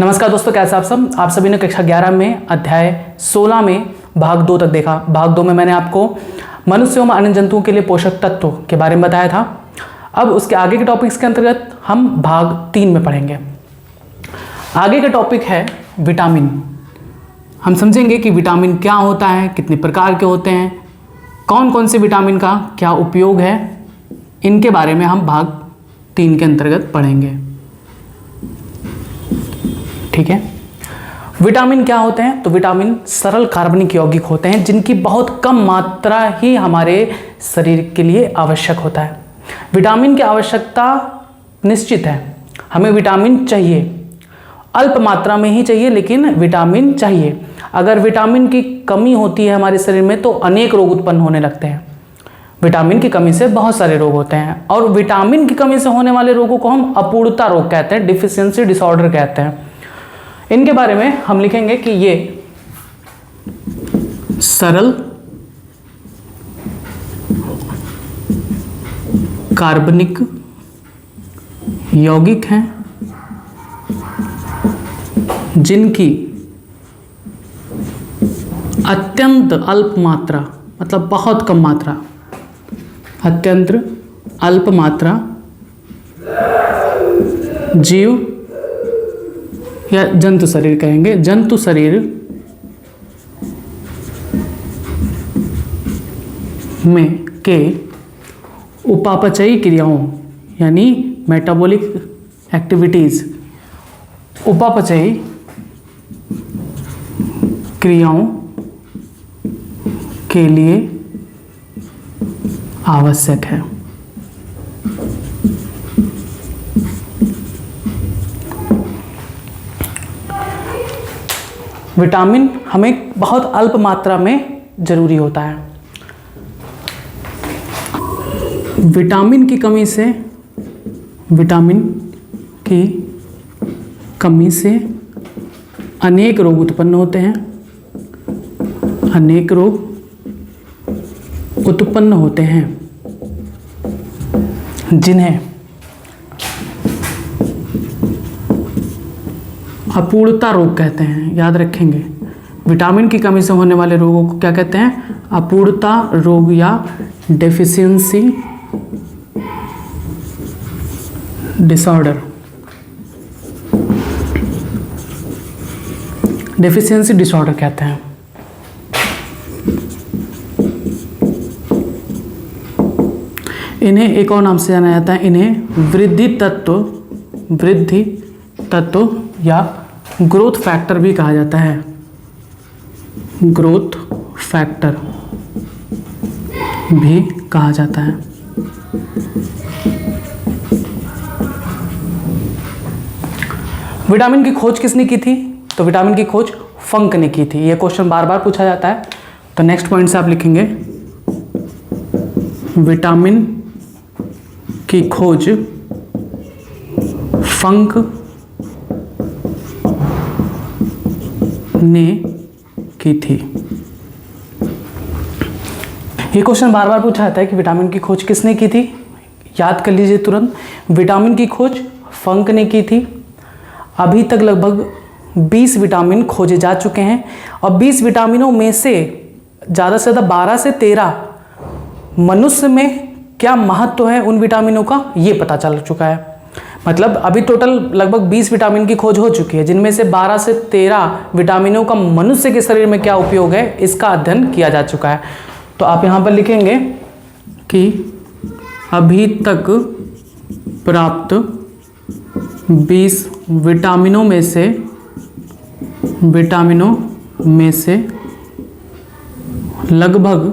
नमस्कार दोस्तों, कैसे आप सब। आप सभी ने कक्षा 11 में अध्याय 16 में भाग 2 तक देखा। भाग 2 में मैंने आपको मनुष्यों में अन्य जंतुओं के लिए पोषक तत्व के बारे में बताया था। अब उसके आगे के टॉपिक्स के अंतर्गत हम भाग 3 में पढ़ेंगे। आगे का टॉपिक है विटामिन। हम समझेंगे कि विटामिन क्या होता है, कितने प्रकार के होते हैं, कौन कौन से विटामिन का क्या उपयोग है, इनके बारे में हम भाग 3 के अंतर्गत पढ़ेंगे। ठीक है। विटामिन क्या होते हैं? तो विटामिन सरल कार्बनिक यौगिक होते हैं जिनकी बहुत कम मात्रा ही हमारे शरीर के लिए आवश्यक होता है। विटामिन की आवश्यकता निश्चित है, हमें विटामिन चाहिए, अल्प मात्रा में ही चाहिए, लेकिन विटामिन चाहिए। अगर विटामिन की कमी होती है हमारे शरीर में तो अनेक रोग उत्पन्न होने लगते हैं। विटामिन की कमी से बहुत सारे रोग होते हैं और विटामिन की कमी से होने वाले रोगों को हम अपूर्णता रोग कहते हैं, डिफिशियंसी डिसऑर्डर कहते हैं। इनके बारे में हम लिखेंगे कि ये सरल कार्बनिक यौगिक हैं जिनकी अत्यंत अल्प मात्रा, मतलब बहुत कम मात्रा, अत्यंत अल्प मात्रा जीव या जंतु शरीर कहेंगे, जंतु शरीर में के उपापचयी क्रियाओं यानी मेटाबॉलिक एक्टिविटीज, उपापचयी क्रियाओं के लिए आवश्यक है। विटामिन हमें बहुत अल्प मात्रा में जरूरी होता है। विटामिन की कमी से अनेक रोग उत्पन्न होते हैं, अनेक रोग उत्पन्न होते हैं जिन्हें अपूर्णता रोग कहते हैं। याद रखेंगे, विटामिन की कमी से होने वाले रोगों को क्या कहते हैं? अपूर्णता रोग या डेफिशिएंसी डिसऑर्डर। डेफिशिएंसी डिसऑर्डर कहते हैं। इन्हें एक और नाम से जाना जाता है, इन्हें वृद्धि तत्व या ग्रोथ फैक्टर भी कहा जाता है। ग्रोथ फैक्टर भी कहा जाता है। विटामिन की खोज किसने की थी? तो विटामिन की खोज फंक ने की थी। यह क्वेश्चन बार बार पूछा जाता है, तो नेक्स्ट पॉइंट से आप लिखेंगे विटामिन की खोज फंक ने की थी। ये क्वेश्चन बार बार पूछा जाता है कि विटामिन की खोज किसने की थी। याद कर लीजिए तुरंत, विटामिन की खोज फंक ने की थी। अभी तक लगभग 20 विटामिन खोजे जा चुके हैं और 20 विटामिनों में से ज़्यादा से ज़्यादा 12 से 13 मनुष्य में क्या महत्व है उन विटामिनों का, ये पता चल चुका है। मतलब अभी टोटल लगभग 20 विटामिन की खोज हो चुकी है, जिनमें से 12 से 13 विटामिनों का मनुष्य के शरीर में क्या उपयोग है, इसका अध्ययन किया जा चुका है। तो आप यहाँ पर लिखेंगे कि अभी तक प्राप्त 20 विटामिनों में से लगभग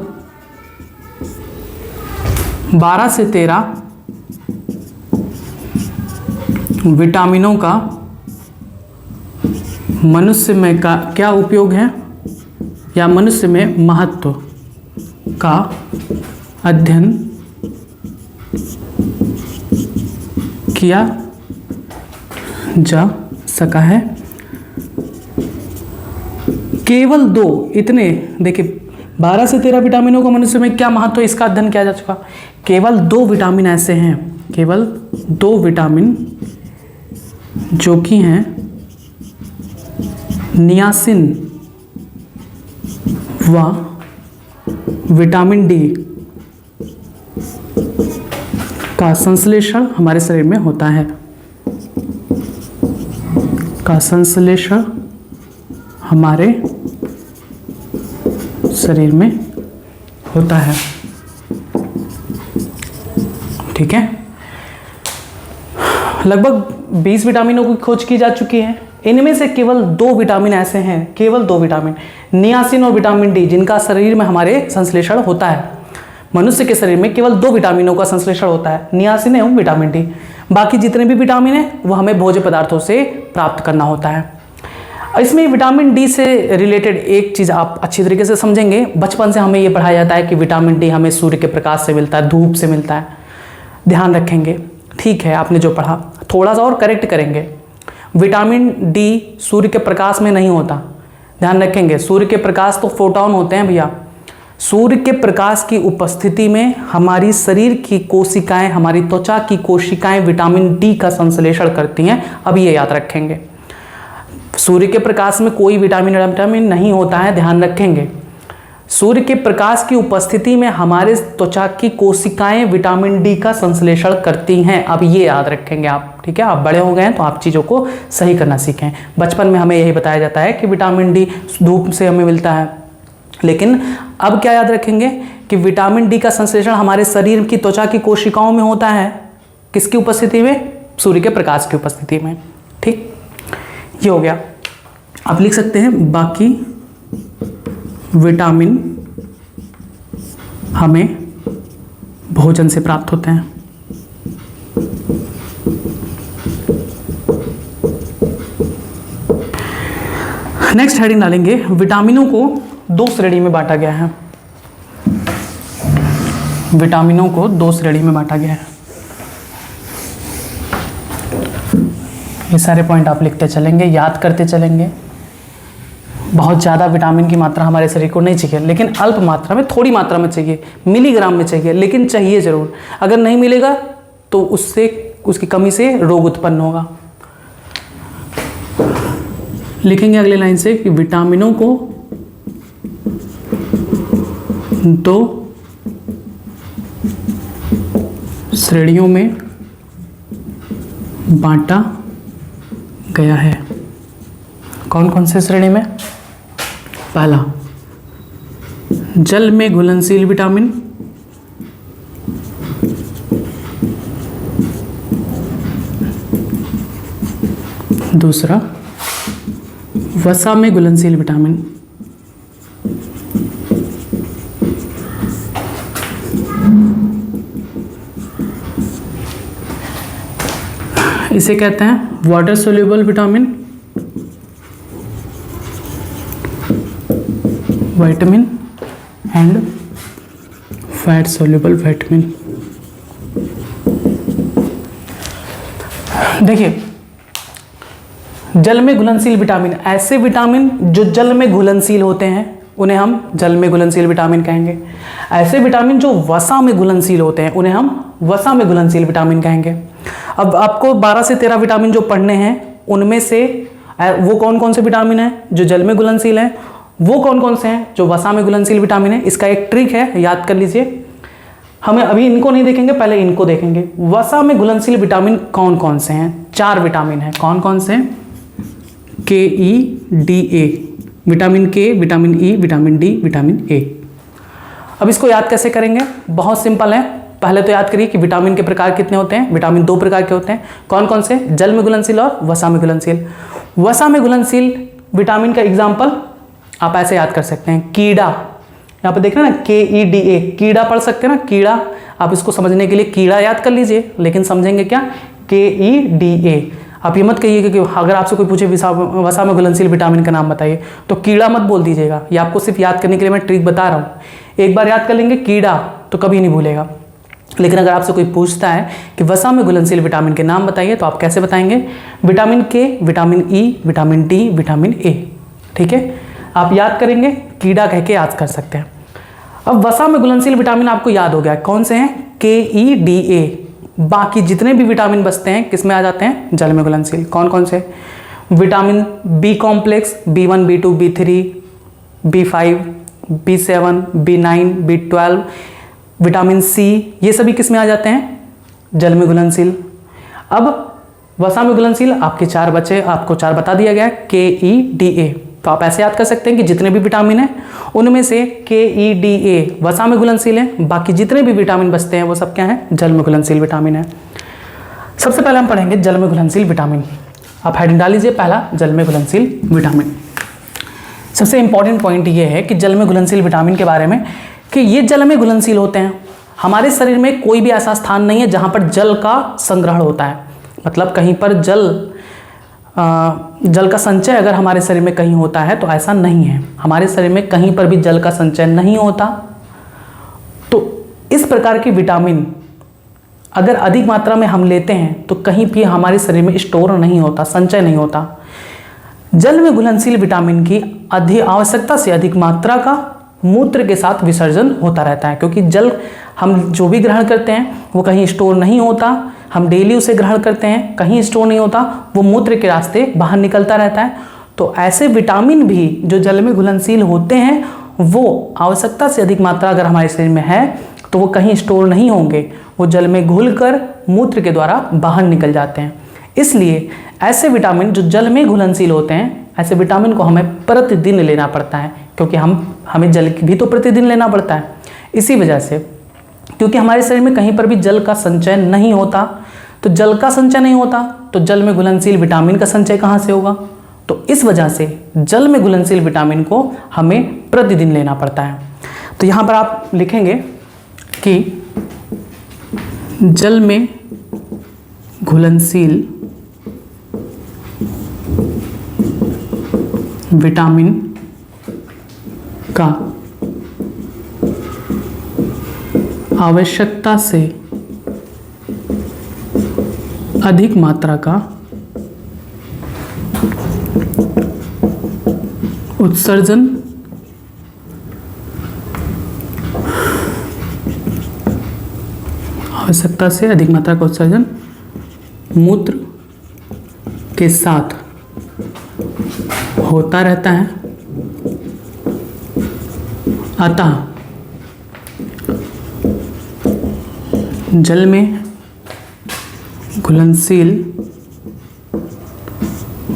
12 से 13 विटामिनों का मनुष्य में का क्या उपयोग है या मनुष्य में महत्व का अध्ययन किया जा सका है। केवल 2 इतने, देखिए 12 से 13 विटामिनों का मनुष्य में क्या महत्व है इसका अध्ययन किया जा चुका। केवल 2 विटामिन ऐसे हैं, केवल 2 विटामिन जो कि हैं नियासिन व विटामिन डी का संश्लेषण हमारे शरीर में होता है, का संश्लेषण हमारे शरीर में होता है। ठीक है, लगभग 20 विटामिनों की खोज की जा चुकी है। इनमें से केवल 2 विटामिन ऐसे हैं, केवल 2 विटामिन, नियासिन और विटामिन डी, जिनका शरीर में हमारे संश्लेषण होता है। मनुष्य के शरीर में केवल 2 विटामिनों का संश्लेषण होता है, नियासिन एवं विटामिन डी। बाकी जितने भी विटामिन हैं वो हमें भोज्य पदार्थों से प्राप्त करना होता है। इसमें विटामिन डी से रिलेटेड एक चीज़ आप अच्छी तरीके से समझेंगे। बचपन से हमें ये पढ़ाया जाता है कि विटामिन डी हमें सूर्य के प्रकाश से मिलता है, धूप से मिलता है, ध्यान रखेंगे। ठीक है, आपने जो पढ़ा थोड़ा सा और करेक्ट करेंगे। विटामिन डी सूर्य के प्रकाश में नहीं होता, ध्यान रखेंगे। सूर्य के प्रकाश तो फोटोन होते हैं भैया। सूर्य के प्रकाश की उपस्थिति में हमारी शरीर की कोशिकाएं, हमारी त्वचा की कोशिकाएं विटामिन डी का संश्लेषण करती हैं। अब ये याद रखेंगे, सूर्य के प्रकाश में कोई विटामिन नहीं होता है, ध्यान रखेंगे। सूर्य के प्रकाश की उपस्थिति में हमारे त्वचा की कोशिकाएं विटामिन डी का संश्लेषण करती हैं। अब ये याद रखेंगे आप। ठीक है, आप बड़े हो गए हैं तो आप चीज़ों को सही करना सीखें। बचपन में हमें यही बताया जाता है कि विटामिन डी धूप से हमें मिलता है, लेकिन अब क्या याद रखेंगे कि विटामिन डी का संश्लेषण हमारे शरीर की त्वचा की कोशिकाओं में होता है। किसकी उपस्थिति में? सूर्य के प्रकाश की उपस्थिति में। ठीक, ये हो गया। आप लिख सकते हैं बाकी विटामिन हमें भोजन से प्राप्त होते हैं। नेक्स्ट हेडिंग डालेंगे, विटामिनों को 2 श्रेणी में बांटा गया है। विटामिनों को 2 श्रेणी में बांटा गया है। ये सारे पॉइंट आप लिखते चलेंगे, याद करते चलेंगे। बहुत ज़्यादा विटामिन की मात्रा हमारे शरीर को नहीं चाहिए, लेकिन अल्प मात्रा में, थोड़ी मात्रा में चाहिए, मिलीग्राम में चाहिए, लेकिन चाहिए ज़रूर। अगर नहीं मिलेगा तो उससे, उसकी कमी से रोग उत्पन्न होगा। लिखेंगे अगले लाइन से कि विटामिनों को 2 श्रेणियों में बांटा गया है। कौन कौन से श्रेणी में? पहला, जल में घुलनशील विटामिन, दूसरा वसा में घुलनशील विटामिन, इसे कहते हैं water soluble vitamin, vitamin and fat soluble vitamin. देखिए, जल में घुलनशील विटामिन, ऐसे विटामिन जो जल में घुलनशील होते हैं उन्हें हम जल में घुलनशील विटामिन कहेंगे। ऐसे विटामिन जो वसा में घुलनशील होते हैं उन्हें हम वसा में घुलनशील विटामिन कहेंगे। अब आपको 12 से 13 विटामिन जो पढ़ने हैं, उनमें से वो कौन कौन से विटामिन हैं जो जल में घुलनशील हैं, वो कौन कौन से हैं जो वसा में घुलनशील विटामिन है। इसका एक ट्रिक है, याद कर लीजिए। हमें अभी इनको नहीं देखेंगे, पहले इनको देखेंगे। वसा में घुलनशील विटामिन कौन कौन से हैं? 4 विटामिन हैं। कौन कौन से? KE, विटामिन के, vitamin E, vitamin D, vitamin A. अब इसको याद कैसे करेंगे? बहुत सिंपल है। पहले तो याद करिए कि विटामिन के प्रकार कितने होते हैं। विटामिन 2 प्रकार के होते हैं। कौन कौन से? जल में घुलनशील और वसा में घुलनशील। वसा में घुलनशील विटामिन का एग्जाम्पल आप ऐसे याद कर सकते हैं, कीड़ा। यहाँ पे देख रहे हैं ना, KEDA, कीड़ा पढ़ सकते हैं ना, कीड़ा। आप इसको समझने के लिए कीड़ा याद कर लीजिए, लेकिन समझेंगे क्या? KEDA। आप ये मत कहिए कि अगर आपसे कोई पूछे वसा में घुलनशील विटामिन का नाम बताइए तो कीड़ा मत बोल दीजिएगा। ये आपको सिर्फ याद करने के लिए मैं ट्रिक बता रहा हूँ। एक बार याद कर लेंगे कीड़ा तो कभी नहीं भूलेगा। लेकिन अगर आपसे कोई पूछता है कि वसा में घुलनशील विटामिन के नाम बताइए तो आप कैसे बताएंगे? विटामिन के, vitamin E, vitamin D, vitamin A. ठीक है, आप याद करेंगे, कीड़ा कह के याद कर सकते हैं। अब वसा में घुलनशील विटामिन आपको याद हो गया, कौन से हैं? KEDA। बाकी जितने भी विटामिन बचते हैं किस में आ जाते हैं? जल में घुलनशील। कौन कौन से? Vitamin B complex B1, B2, B3, B5, B7, B9, B12, vitamin C, ये सभी किस में आ जाते हैं? जल में घुलनशील। अब वसा में घुलनशील आपके 4 बचे, आपको 4 बता दिया गया, KEDA। तो आप ऐसे याद कर सकते हैं कि जितने भी विटामिन हैं उनमें से KEDA वसा में घुलनशील है, बाकी जितने भी विटामिन बचते हैं वो सब क्या है? जल में घुलनशील विटामिन है। सबसे पहले हम पढ़ेंगे जल में घुलनशील विटामिन। आप हेडिंग डाल लीजिए, पहला जल में घुलनशील विटामिन। सबसे इंपॉर्टेंट पॉइंट ये है कि जल में घुलनशील विटामिन के बारे में कि ये जल में घुलनशील होते हैं। हमारे शरीर में कोई भी ऐसा स्थान नहीं है जहाँ पर जल का संग्रहण होता है, मतलब कहीं पर जल का संचय अगर हमारे शरीर में कहीं होता है तो ऐसा नहीं है। हमारे शरीर में कहीं पर भी जल का संचय नहीं होता। तो इस प्रकार के विटामिन अगर अधिक मात्रा में हम लेते हैं तो कहीं भी हमारे शरीर में स्टोर नहीं होता, संचय नहीं होता। जल में घुलनशील विटामिन की आवश्यकता से अधिक मात्रा का मूत्र के साथ विसर्जन होता रहता है, क्योंकि जल हम जो भी ग्रहण करते हैं वो कहीं स्टोर नहीं होता। हम डेली उसे ग्रहण करते हैं, कहीं स्टोर नहीं होता, वो मूत्र के रास्ते बाहर निकलता रहता है। तो ऐसे विटामिन भी जो जल में घुलनशील होते हैं वो आवश्यकता से अधिक मात्रा अगर हमारे शरीर में है तो वो कहीं स्टोर नहीं होंगे, वो जल में घुलकर मूत्र के द्वारा बाहर निकल जाते हैं। इसलिए ऐसे विटामिन जो जल में घुलनशील होते हैं, ऐसे विटामिन को हमें प्रतिदिन लेना पड़ता है, क्योंकि हमें जल भी तो प्रतिदिन लेना पड़ता है। इसी वजह से, क्योंकि हमारे शरीर में कहीं पर भी जल का संचय नहीं होता, तो जल का संचय नहीं होता तो जल में घुलनशील विटामिन का संचय कहाँ से होगा? तो इस वजह से जल में घुलनशील विटामिन को हमें प्रतिदिन लेना पड़ता है। तो यहाँ पर आप लिखेंगे कि जल में घुलनशील विटामिन का आवश्यकता से अधिक मात्रा का उत्सर्जन आवश्यकता से अधिक मात्रा का उत्सर्जन मूत्र के साथ होता रहता है। अतः जल में घुलनशील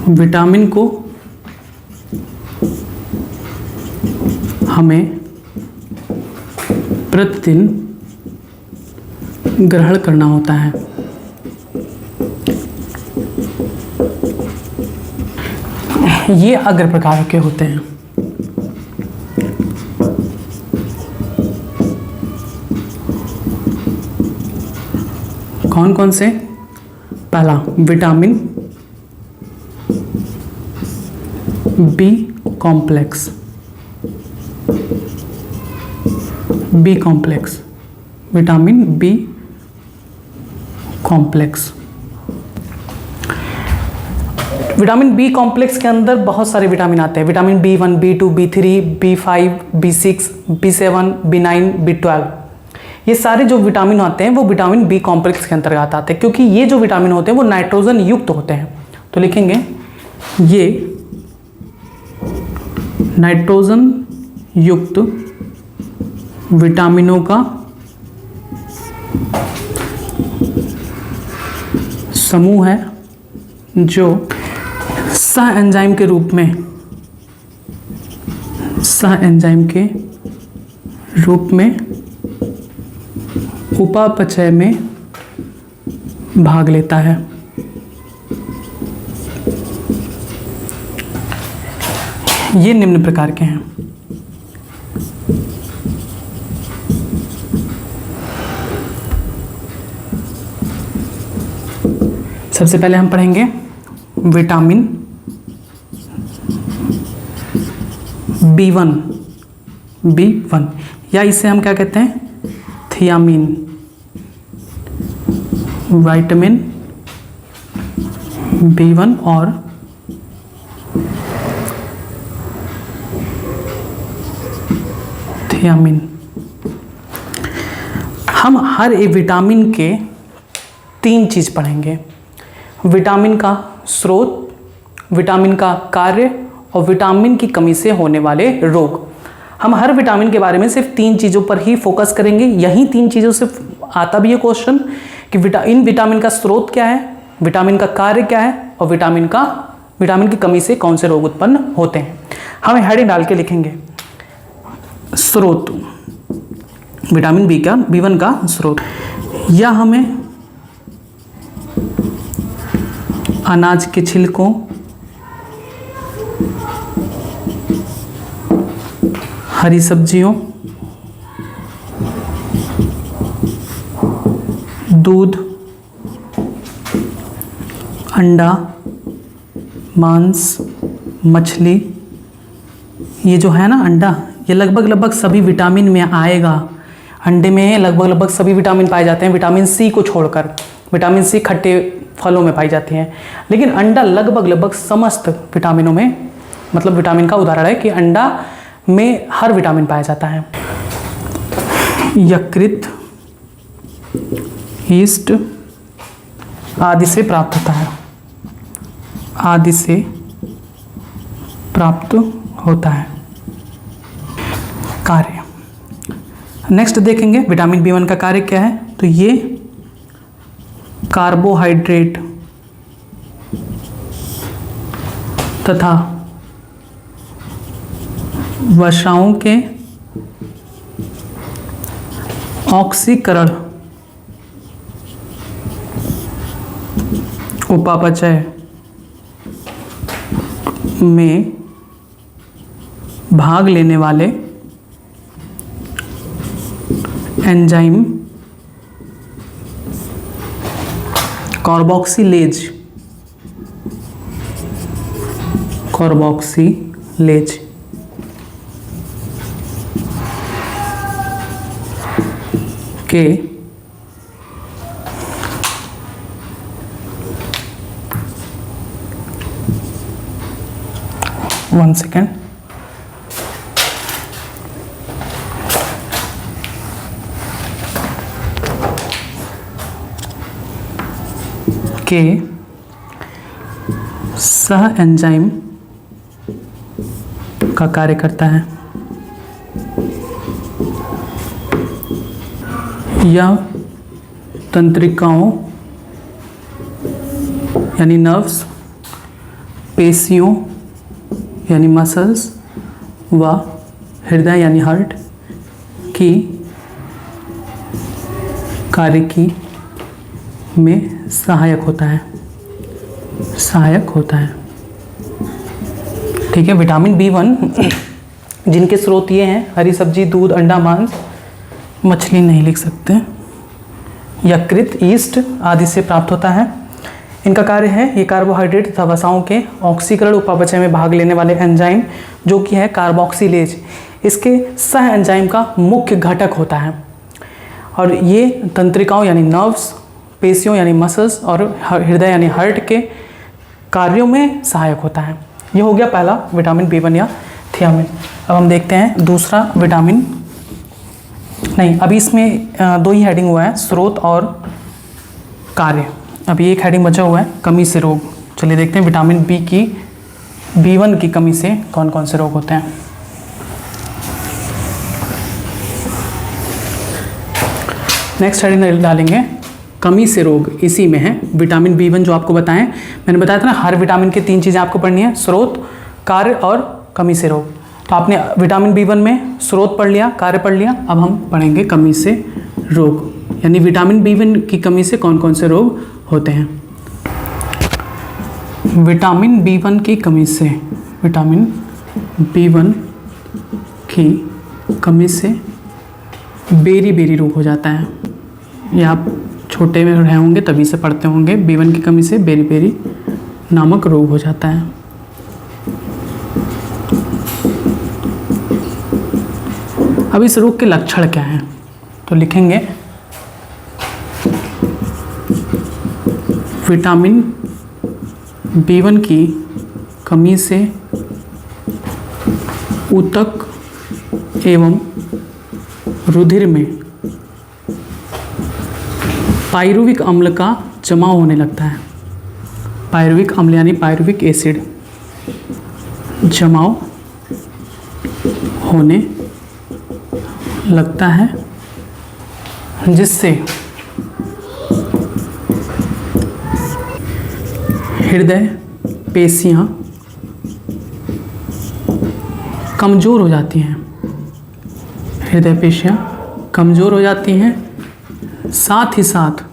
विटामिन को हमें प्रतिदिन ग्रहण करना होता है। ये अग्र प्रकार के होते हैं। कौन कौन से? पहला vitamin B complex, B complex, vitamin B complex. Vitamin B complex के अंदर बहुत सारे विटामिन आते हैं। Vitamin B1, B2, B3, B5, B6, B7, B9, B12, ये सारे जो विटामिन आते हैं वो विटामिन बी कॉम्प्लेक्स के अंतर्गत आते हैं, क्योंकि ये जो विटामिन होते हैं वो नाइट्रोजन युक्त होते हैं। तो लिखेंगे ये नाइट्रोजन युक्त विटामिनों का समूह है जो सह एंजाइम के रूप में, सह एंजाइम के रूप में उपापचय में भाग लेता है। ये निम्न प्रकार के हैं। सबसे पहले हम पढ़ेंगे विटामिन B1 या इसे हम क्या कहते हैं? थियामिन। विटामिन B1 और थियामिन। हम हर एक विटामिन के 3 चीज़ पढ़ेंगे। विटामिन का स्रोत, विटामिन का कार्य और विटामिन की कमी से होने वाले रोग। हम हर विटामिन के बारे में सिर्फ 3 चीज़ों पर ही फोकस करेंगे। यही 3 चीज़ों से आता भी है क्वेश्चन कि इन विटामिन का स्रोत क्या है, विटामिन का कार्य क्या है और विटामिन की कमी से कौन से रोग उत्पन्न होते हैं। हम हेडिंग डाल के लिखेंगे स्रोत, विटामिन B1 का स्रोत, या हमें अनाज के छिलकों, हरी सब्जियों, दूध, अंडा, मांस, मछली, ये जो है ना अंडा, ये लगभग सभी विटामिन में आएगा। अंडे में लगभग सभी विटामिन पाए जाते हैं, विटामिन सी को छोड़कर। विटामिन सी खट्टे फलों में पाई जाती हैं, लेकिन अंडा लगभग समस्त विटामिनों में, मतलब विटामिन का उदाहरण है कि अंडा में हर विटामिन पाया जाता है। यकृत, यीस्ट आदि से प्राप्त होता है, आदि से प्राप्त होता है। कार्य नेक्स्ट देखेंगे, विटामिन B1 का कार्य क्या है। तो ये कार्बोहाइड्रेट तथा वसाओं के ऑक्सीकरण, उपापचय में भाग लेने वाले एंजाइम कार्बोक्सिलेज के वन सेकेंड, के सह एंजाइम का कार्य करता है। यह तंत्रिकाओं यानी नर्व्स, पेशियों यानी मसल्स व हृदय यानी हार्ट की कार्यकी में सहायक होता है। ठीक है, विटामिन B1 जिनके स्रोत ये हैं, हरी सब्जी, दूध, अंडा, मांस, मछली नहीं लिख सकते, यकृत, यीस्ट आदि से प्राप्त होता है। इनका कार्य है, ये कार्बोहाइड्रेट तथा वसाओं के ऑक्सीकरण उपापचय में भाग लेने वाले एंजाइम जो कि है कार्बोक्सिलेज, इसके सह एंजाइम का मुख्य घटक होता है। और ये तंत्रिकाओं यानी नर्व्स, पेशियों यानी मसल्स और हृदय यानी हार्ट के कार्यों में सहायक होता है। ये हो गया पहला विटामिन B1 या थियामिन। अब हम देखते हैं दूसरा विटामिन, नहीं अभी इसमें 2 ही हेडिंग हुआ है, स्रोत और कार्य। अभी एक हेडिंग बचा हुआ है, कमी से रोग। चलिए देखते हैं विटामिन B1 की कमी से कौन कौन से रोग होते हैं। नेक्स्ट हेडिंग डालेंगे कमी से रोग, इसी में है विटामिन B1 जो आपको बताएं। मैंने बताया था ना, हर विटामिन की 3 चीज़ें आपको पढ़नी है, स्रोत, कार्य और कमी से रोग। तो आपने विटामिन B1 में स्रोत पढ़ लिया, कार्य पढ़ लिया, अब हम पढ़ेंगे कमी से रोग, यानी विटामिन B1 की कमी से कौन कौन से रोग होते हैं। विटामिन B1 की कमी से, विटामिन B1 की कमी से बेरी रोग हो जाता है। ये आप छोटे में रहे होंगे तभी से पढ़ते होंगे। B1 की कमी से बेरी नामक रोग हो जाता है। अब इस रोग के लक्षण क्या हैं, तो लिखेंगे विटामिन B1 की कमी से ऊतक एवं रुधिर में पायरुविक अम्ल का जमाव होने लगता है। पायरुविक अम्ल यानी पायरुविक एसिड, जमाव होने लगता है, जिससे हृदय पेशियां कमज़ोर हो जाती हैं। हृदय पेशियां कमज़ोर हो जाती हैं, साथ ही साथ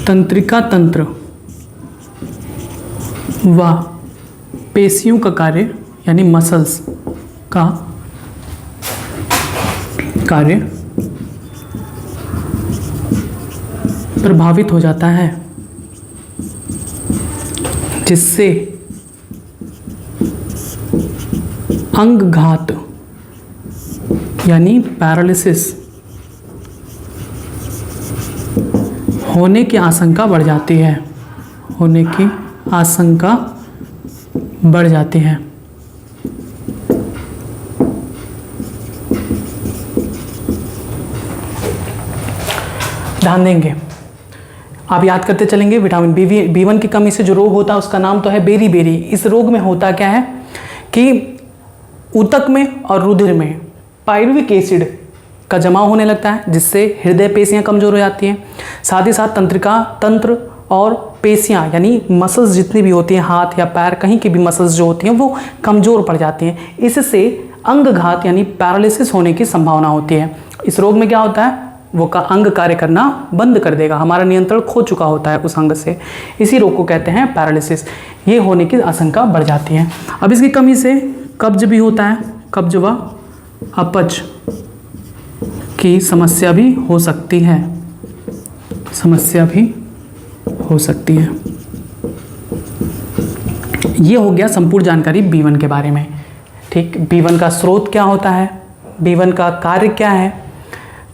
तंत्रिका तंत्र व पेशियों का कार्य यानी मसल्स का कार्य प्रभावित हो जाता है, जिससे अंगघात यानी पैरालिसिस होने की आशंका बढ़ जाती है। होने की आशंका बढ़ जाती है। ध्यान देंगे, आप याद करते चलेंगे। विटामिन B1 की कमी से जो रोग होता है उसका नाम तो है बेरी-बेरी। इस रोग में होता क्या है कि ऊतक में और रुधिर में पायरुविक एसिड का जमाव होने लगता है, जिससे हृदय पेशियां कमज़ोर हो जाती हैं। साथ ही साथ तंत्रिका तंत्र और पेशियां यानी मसल्स जितनी भी होती हैं, हाथ या पैर कहीं की भी मसल्स जो होती हैं वो कमज़ोर पड़ जाती हैं। इससे अंगघात यानी पैरालिसिस होने की संभावना होती है। इस रोग में क्या होता है, वो का अंग कार्य करना बंद कर देगा, हमारा नियंत्रण खो चुका होता है उस अंग से। इसी रोग को कहते हैं पैरालिसिस। ये होने की आशंका बढ़ जाती है। अब इसकी कमी से कब्ज भी होता है, कब्ज व अपच की समस्या भी हो सकती है। समस्या भी हो सकती है। ये हो गया संपूर्ण जानकारी B1 के बारे में। ठीक, B1 का स्रोत क्या होता है, B1 का कार्य क्या है,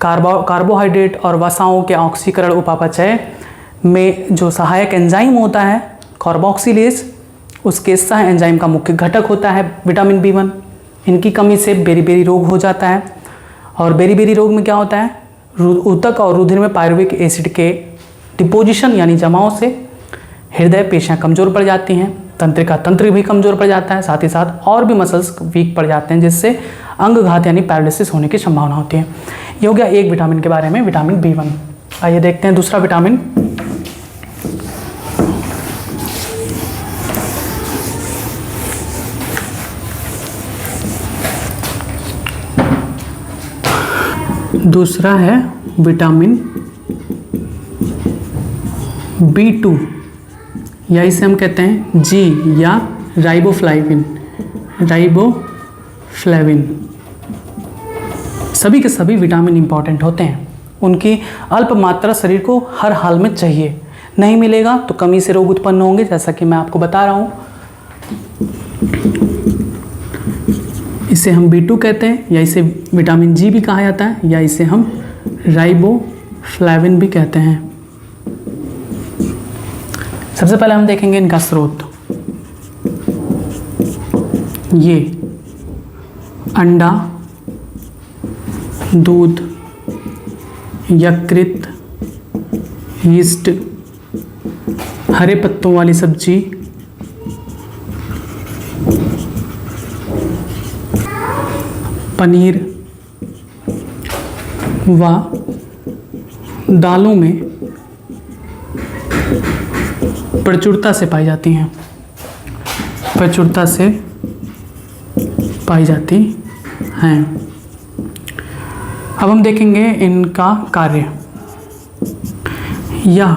कार्बोहाइड्रेट और वसाओं के ऑक्सीकरण उपापचय में जो सहायक एंजाइम होता है कार्बोक्सिलेज, उसके सह एंजाइम का मुख्य घटक होता है विटामिन B1। इनकी कमी से बेरी-बेरी रोग हो जाता है। और बेरी-बेरी रोग में क्या होता है, ऊतक और रुधिर में पायरुविक एसिड के डिपोजिशन यानी जमाव से हृदय पेशियां कमज़ोर पड़ जाती हैं, तंत्रिका तंत्र भी कमज़ोर पड़ जाता है, साथ ही साथ और भी मसल्स वीक पड़ जाते हैं, जिससे अंगघात यानी पैरालिसिस होने की संभावना होती है। ये हो गया एक विटामिन के बारे में, विटामिन B1। आइए देखते हैं दूसरा विटामिन। दूसरा है विटामिन B2 या इसे हम कहते हैं G या राइबोफ्लाविन। सभी के सभी विटामिन इंपॉर्टेंट होते हैं। उनकी अल्प मात्रा शरीर को हर हाल में चाहिए, नहीं मिलेगा तो कमी से रोग उत्पन्न होंगे, जैसा कि मैं आपको बता रहा हूँ। इसे हम B2 कहते हैं, या इसे विटामिन G भी कहा जाता है, या इसे हम राइबोफ्लाविन भी कहते हैं। सबसे पहले हम देखेंगे इनका स्रोत। ये अंडा, दूध, यकृत, यीस्ट, हरे पत्तों वाली सब्जी, पनीर व दालों में प्रचुरता से पाई जाती हैं। प्रचुरता से पाई जाती हैं। अब हम देखेंगे इनका कार्य। यह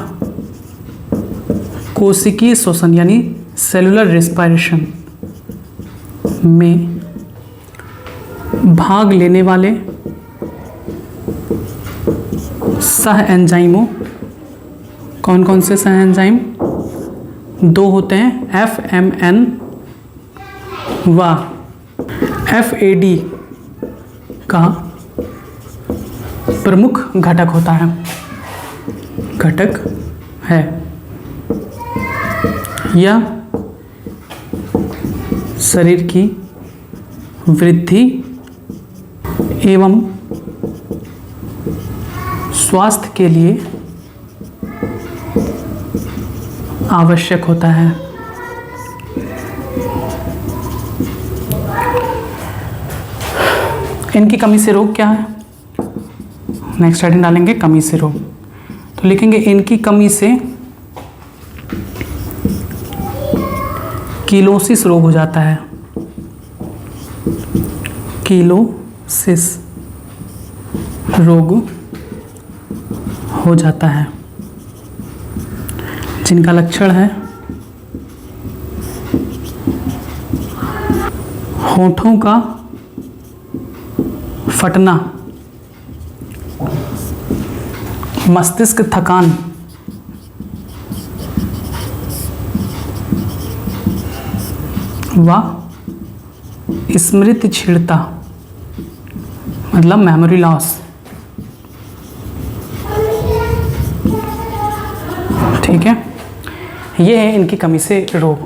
कोशिकीय श्वसन यानी सेलुलर रेस्पिरेशन में भाग लेने वाले सह एंजाइमों, कौन कौन से सह एंजाइम, दो होते हैं, FMN व FAD का प्रमुख घटक होता है, घटक है। यह शरीर की वृद्धि एवं स्वास्थ्य के लिए आवश्यक होता है। इनकी कमी से रोग क्या है? नेक्स्ट हेडिंग डालेंगे कमी से रोग, तो लिखेंगे इनकी कमी से कीलोसिस रोग हो जाता है। कीलोसिस रोग हो जाता है, जिनका लक्षण है होठों का फटना, मस्तिष्क थकान, व स्मृति क्षीणता, मतलब मेमोरी लॉस। ठीक है, ये है इनकी कमी से रोग।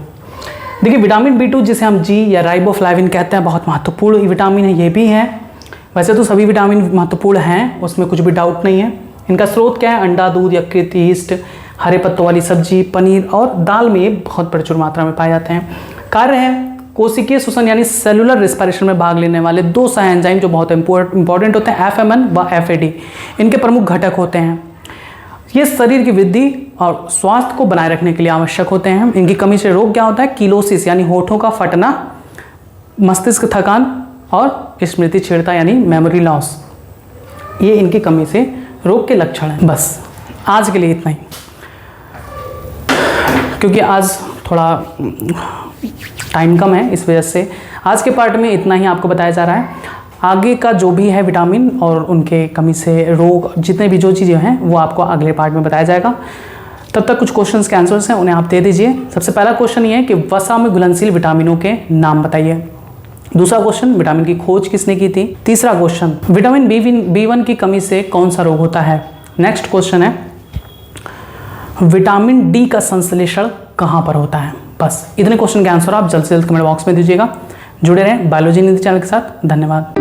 देखिए विटामिन B2 जिसे हम जी या राइबोफ्लाविन कहते हैं, बहुत महत्वपूर्ण विटामिन है, ये भी है। वैसे तो सभी विटामिन महत्वपूर्ण हैं, उसमें कुछ भी डाउट नहीं है। इनका स्रोत क्या है? अंडा, दूध, यकृत, यीस्ट, हरे पत्तों वाली सब्जी, पनीर और दाल में ये बहुत प्रचुर मात्रा में पाए जाते हैं। कार्य है कोशिकीय श्वसन यानी सेलुलर रेस्पिरेशन में भाग लेने वाले 2 सह एंजाइम जो बहुत इंपॉर्टेंट होते हैं, FMN व FAD, इनके प्रमुख घटक होते हैं। ये शरीर की वृद्धि और स्वास्थ्य को बनाए रखने के लिए आवश्यक होते हैं। इनकी कमी से रोग क्या होता है? कीलोसिस यानी होठों का फटना, मस्तिष्क थकान और स्मृति क्षीणता यानी मेमोरी लॉस। ये इनकी कमी से रोग के लक्षण हैं। बस आज के लिए इतना ही, क्योंकि आज थोड़ा टाइम कम है, इस वजह से आज के पार्ट में इतना ही आपको बताया जा रहा है। आगे का जो भी है विटामिन और उनके कमी से रोग, जितने भी जो चीज़ें हैं वो आपको अगले पार्ट में बताया जाएगा। तब तक कुछ क्वेश्चंस के आंसर्स हैं, उन्हें आप दे दीजिए। सबसे पहला क्वेश्चन ये है कि वसा में घुलनशील विटामिनों के नाम बताइए। दूसरा क्वेश्चन, विटामिन की खोज किसने की थी। तीसरा क्वेश्चन, विटामिन B1 की कमी से कौन सा रोग होता है। नेक्स्ट क्वेश्चन है, विटामिन D का संश्लेषण कहाँ पर होता है। बस इतने क्वेश्चन के आंसर आप जल्द से जल्द कमेंट बॉक्स में दीजिएगा। जुड़े रहें बायोलॉजी निधि चैनल के साथ। धन्यवाद।